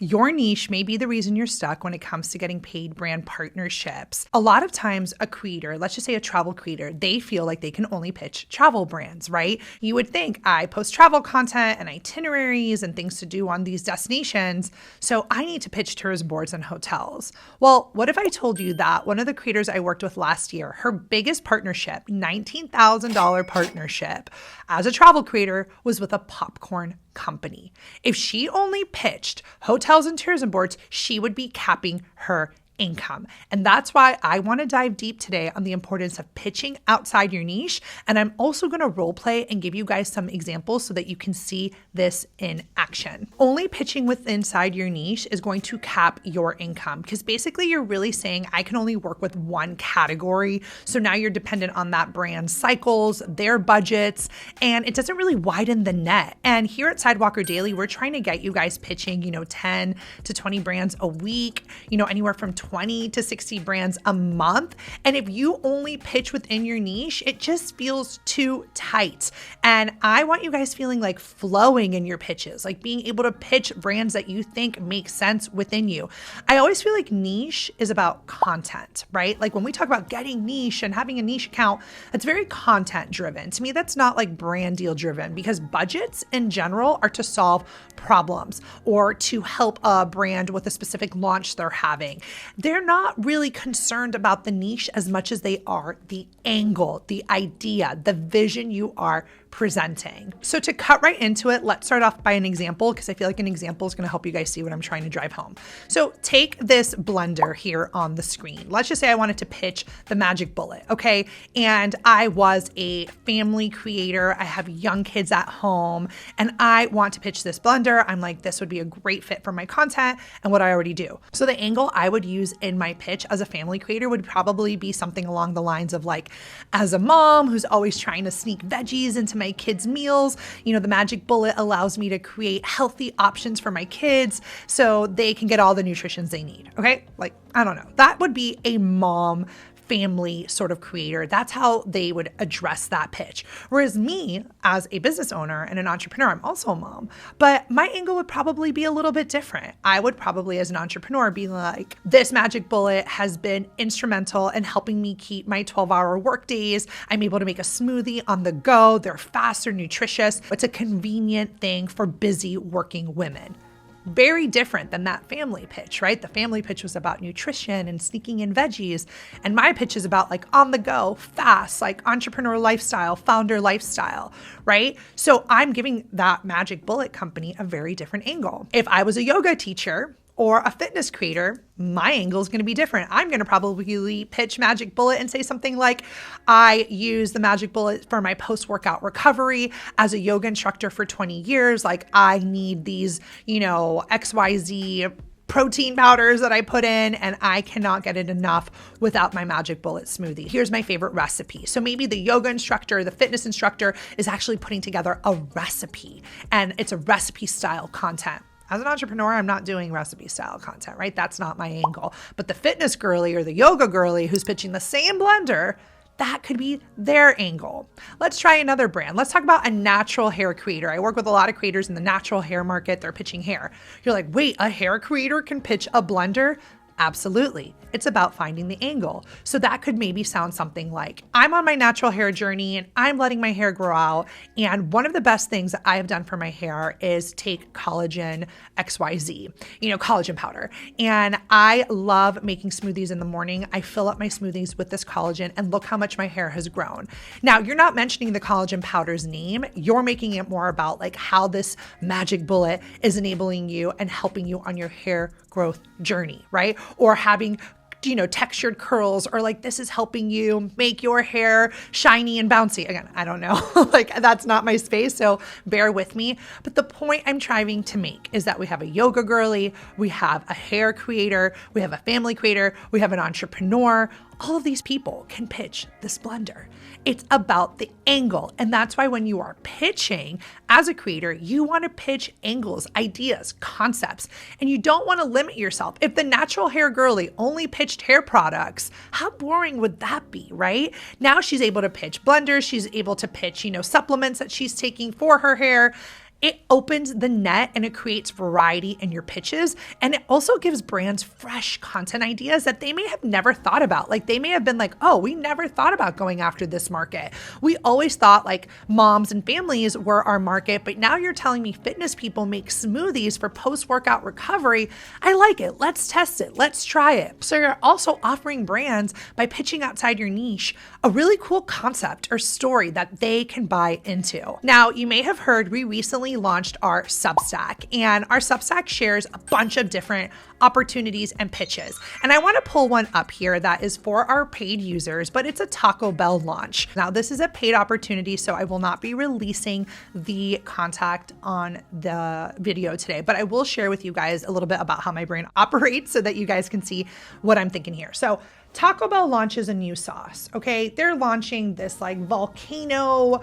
Your niche may be the reason you're stuck when it comes to getting paid brand partnerships. A lot of times a creator, let's just say a travel creator, they feel like they can only pitch travel brands, right? You would think I post travel content and itineraries and things to do on these destinations, so I need to pitch tourism boards and hotels. Well, what if I told you that one of the creators I worked with last year, her biggest partnership, $19,000 partnership as a travel creator, was with a popcorn company. If she only pitched hotels and tourism boards, she would be capping her income. And that's why I want to dive deep today on the importance of pitching outside your niche. And I'm also going to role play and give you guys some examples so that you can see this in action. Only pitching with inside your niche is going to cap your income because basically you're really saying I can only work with one category. So now you're dependent on that brand's cycles, their budgets, and it doesn't really widen the net. And here at Sidewalker Daily, we're trying to get you guys pitching, 10 to 20 brands a week, anywhere from 20 to 60 brands a month. And if you only pitch within your niche, it just feels too tight. And I want you guys feeling like flowing in your pitches, like being able to pitch brands that you think make sense within you. I always feel like niche is about content, right? Like when we talk about getting niche and having a niche account, it's very content driven. To me, that's not like brand deal driven because budgets in general are to solve problems or to help a brand with a specific launch they're having. They're not really concerned about the niche as much as they are the angle, the idea, the vision you are presenting. So to cut right into it, let's start off by an example because I feel like an example is going to help you guys see what I'm trying to drive home. So take this blender here on the screen. Let's just say I wanted to pitch the Magic Bullet, okay? And I was a family creator. I have young kids at home and I want to pitch this blender. I'm like, this would be a great fit for my content and what I already do. So the angle I would use in my pitch as a family creator would probably be something along the lines of like, as a mom who's always trying to sneak veggies into my kids' meals, the Magic Bullet allows me to create healthy options for my kids so they can get all the nutrition they need. Okay. Like, I don't know. That would be a mom family sort of creator. That's how they would address that pitch. Whereas me as a business owner and an entrepreneur, I'm also a mom, but my angle would probably be a little bit different. I would probably, as an entrepreneur, be like, this Magic Bullet has been instrumental in helping me keep my 12-hour work days. I'm able to make a smoothie on the go. They're fast, they're nutritious. It's a convenient thing for busy working women. Very different than that family pitch, right? The family pitch was about nutrition and sneaking in veggies. And my pitch is about like on the go, fast, like entrepreneur lifestyle, founder lifestyle, right? So I'm giving that Magic Bullet company a very different angle. If I was a yoga teacher or a fitness creator, my angle is going to be different. I'm going to probably pitch Magic Bullet and say something like, I use the Magic Bullet for my post-workout recovery as a yoga instructor for 20 years. Like I need these, XYZ protein powders that I put in and I cannot get it enough without my Magic Bullet smoothie. Here's my favorite recipe. So maybe the yoga instructor, the fitness instructor is actually putting together a recipe and it's a recipe style content. As an entrepreneur, I'm not doing recipe style content, right? That's not my angle. But the fitness girly or the yoga girly who's pitching the same blender, that could be their angle. Let's try another brand. Let's talk about a natural hair creator. I work with a lot of creators in the natural hair market. They're pitching hair. You're like, wait, a hair creator can pitch a blender? Absolutely. It's about finding the angle. So that could maybe sound something like, I'm on my natural hair journey and I'm letting my hair grow out. And one of the best things that I have done for my hair is take collagen XYZ, collagen powder. And I love making smoothies in the morning. I fill up my smoothies with this collagen and look how much my hair has grown. Now, you're not mentioning the collagen powder's name. You're making it more about like how this Magic Bullet is enabling you and helping you on your hair growth journey, right? Or having textured curls, or like this is helping you make your hair shiny and bouncy. Again, I don't know, like that's not my space, so bear with me. But the point I'm trying to make is that we have a yoga girly, we have a hair creator, we have a family creator, we have an entrepreneur. All of these people can pitch this blender. It's about the angle. And that's why when you are pitching as a creator, you want to pitch angles, ideas, concepts, and you don't want to limit yourself. If the natural hair girly only pitched hair products, how boring would that be, right? Now she's able to pitch blenders. She's able to pitch, supplements that she's taking for her hair. It opens the net and it creates variety in your pitches. And it also gives brands fresh content ideas that they may have never thought about. Like they may have been like, oh, we never thought about going after this market. We always thought like moms and families were our market, but now you're telling me fitness people make smoothies for post-workout recovery. I like it. Let's test it. Let's try it. So you're also offering brands, by pitching outside your niche, a really cool concept or story that they can buy into. Now, you may have heard we recently launched our Substack, and our Substack shares a bunch of different opportunities and pitches. And I want to pull one up here that is for our paid users, but it's a Taco Bell launch. Now, this is a paid opportunity, so I will not be releasing the contact on the video today, but I will share with you guys a little bit about how my brain operates so that you guys can see what I'm thinking here. So Taco Bell launches a new sauce, okay? They're launching this like volcano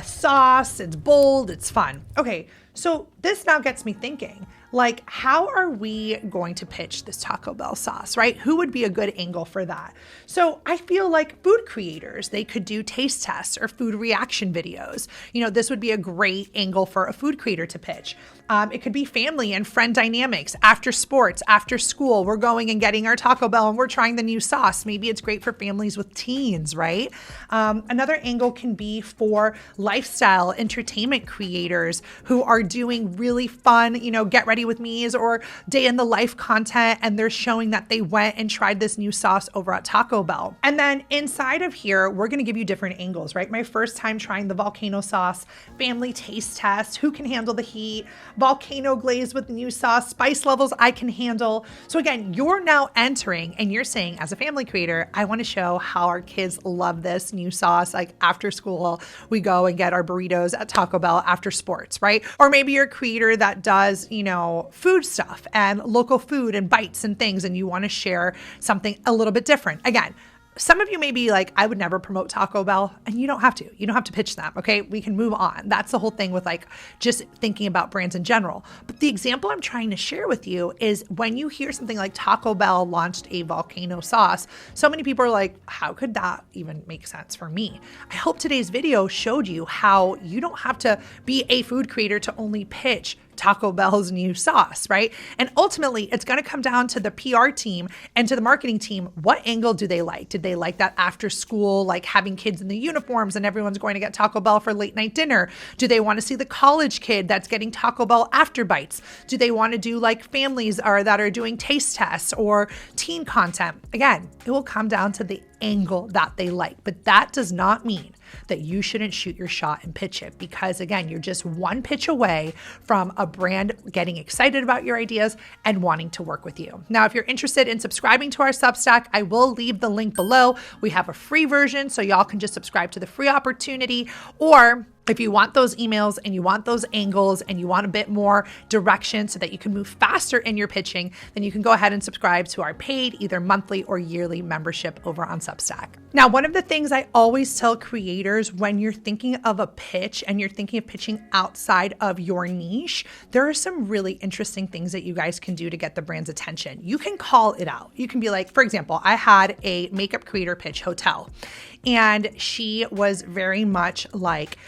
sauce. It's bold, it's fun. Okay, so this now gets me thinking, like, how are we going to pitch this Taco Bell sauce, right? Who would be a good angle for that? So I feel like food creators, they could do taste tests or food reaction videos. You know, this would be a great angle for a food creator to pitch. It could be family and friend dynamics. After sports, after school, we're going and getting our Taco Bell and we're trying the new sauce. Maybe it's great for families with teens, right? Another angle can be for lifestyle entertainment creators who are doing really fun, you know, get ready with me's or day in the life content, and they're showing that they went and tried this new sauce over at Taco Bell. And then inside of here, we're going to give you different angles, right? My first time trying the volcano sauce, family taste test, who can handle the heat, volcano glaze with new sauce, spice levels I can handle. So again, you're now entering and you're saying, as a family creator, I want to show how our kids love this new sauce. Like after school, we go and get our burritos at Taco Bell after sports, right? Or maybe you're a creator that does, you know, food stuff and local food and bites and things, and you want to share something a little bit different. Again, some of you may be like, I would never promote Taco Bell, and you don't have to. You don't have to pitch them, okay? We can move on. That's the whole thing with like just thinking about brands in general. But the example I'm trying to share with you is when you hear something like Taco Bell launched a volcano sauce, so many people are like, how could that even make sense for me? I hope today's video showed you how you don't have to be a food creator to only pitch Taco Bell's new sauce, right? And ultimately, it's going to come down to the PR team and to the marketing team. What angle do they like? Did they like that after school, like having kids in the uniforms and everyone's going to get Taco Bell for late night dinner? Do they want to see the college kid that's getting Taco Bell after bites? Do they want to do like families that are doing taste tests or teen content? Again, it will come down to the angle that they like, but that does not mean that you shouldn't shoot your shot and pitch it, because again, you're just one pitch away from a brand getting excited about your ideas and wanting to work with you. Now, if you're interested in subscribing to our Substack, I will leave the link below. We have a free version, so y'all can just subscribe to the free opportunity, or if you want those emails and you want those angles and you want a bit more direction so that you can move faster in your pitching, then you can go ahead and subscribe to our paid either monthly or yearly membership over on Substack. Now, one of the things I always tell creators when you're thinking of a pitch and you're thinking of pitching outside of your niche, there are some really interesting things that you guys can do to get the brand's attention. You can call it out. You can be like, for example, I had a makeup creator pitch hotel, and she was very much like,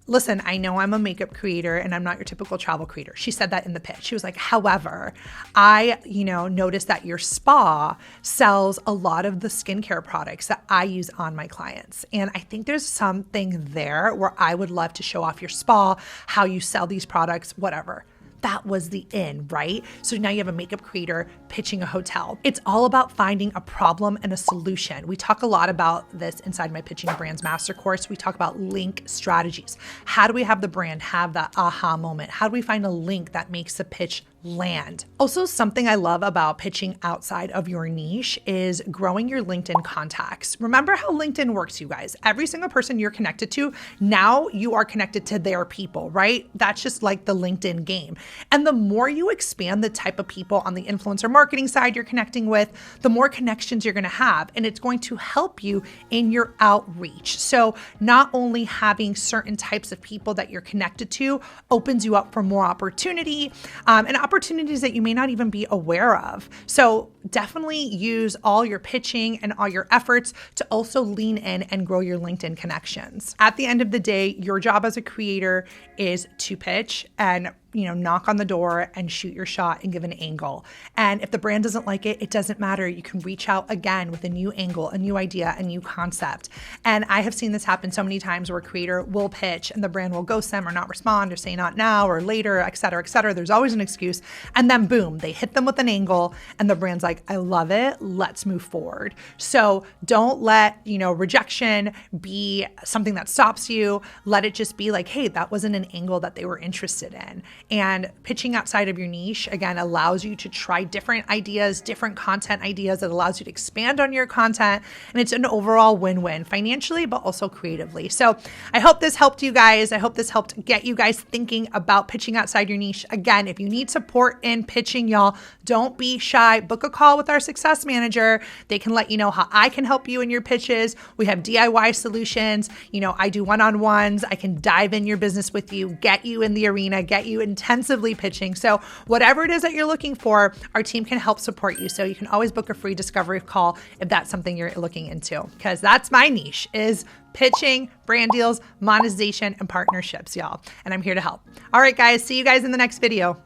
listen, I know I'm a makeup creator and I'm not your typical travel creator. She said that in the pitch. She was like, however, I, noticed that your spa sells a lot of the skincare products that I use on my clients. And I think there's something there where I would love to show off your spa, how you sell these products, whatever. That was the in, right? So now you have a makeup creator pitching a hotel. It's all about finding a problem and a solution. We talk a lot about this inside my Pitching Brands Master Course. We talk about link strategies. How do we have the brand have that aha moment? How do we find a link that makes the pitch land? Also, something I love about pitching outside of your niche is growing your LinkedIn contacts. Remember how LinkedIn works, you guys. Every single person you're connected to, now you are connected to their people, right? That's just like the LinkedIn game. And the more you expand the type of people on the influencer marketing side you're connecting with, the more connections you're going to have. And it's going to help you in your outreach. So not only having certain types of people that you're connected to opens you up for more opportunity, and opportunity opportunities that you may not even be aware of. So definitely use all your pitching and all your efforts to also lean in and grow your LinkedIn connections. At the end of the day, your job as a creator is to pitch and knock on the door and shoot your shot and give an angle. And if the brand doesn't like it, it doesn't matter. You can reach out again with a new angle, a new idea, a new concept. And I have seen this happen so many times where a creator will pitch and the brand will ghost them or not respond or say not now or later, et cetera, et cetera. There's always an excuse. And then boom, they hit them with an angle and the brand's like, I love it. Let's move forward. So don't let, rejection be something that stops you. Let it just be like, hey, that wasn't an angle that they were interested in. And pitching outside of your niche, again, allows you to try different ideas, different content ideas. It allows you to expand on your content. And it's an overall win-win financially, but also creatively. So I hope this helped you guys. I hope this helped get you guys thinking about pitching outside your niche. Again, if you need support in pitching, y'all, don't be shy. Book a call with our success manager. They can let you know how I can help you in your pitches. We have DIY solutions. I do one-on-ones. I can dive in your business with you, get you in the arena, get you intensively pitching. So whatever it is that you're looking for, our team can help support you. So you can always book a free discovery call if that's something you're looking into, because that's my niche is pitching, brand deals, monetization, and partnerships, y'all. And I'm here to help. All right, guys, see you guys in the next video.